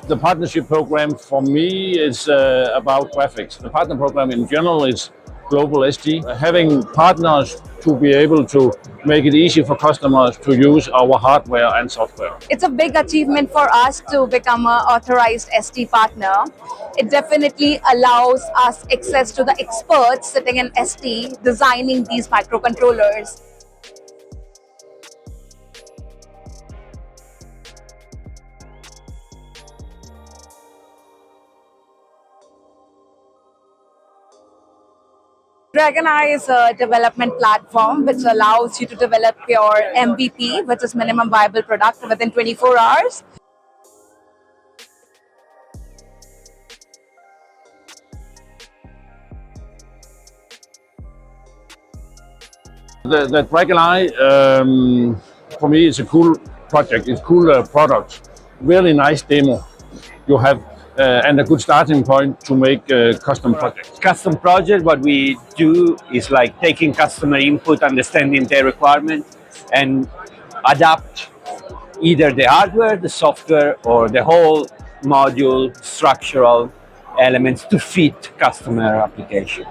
The partnership program for me is about graphics. The partner program in general is global SD. Having partners to be able to make it easy for customers to use our hardware and software. It's a big achievement for us to become an authorized SD partner. It definitely allows us access to the experts sitting in SD designing these microcontrollers. DragonEye is a development platform which allows you to develop your MVP, which is minimum viable product, within 24 hours. The DragonEye, for me, is a cool project. It's a cool product. Really nice demo you have, and a good starting point to make custom projects. Custom project, what we do is like taking customer input, understanding their requirement, and adapt either the hardware, the software, or the whole module structural elements to fit customer application.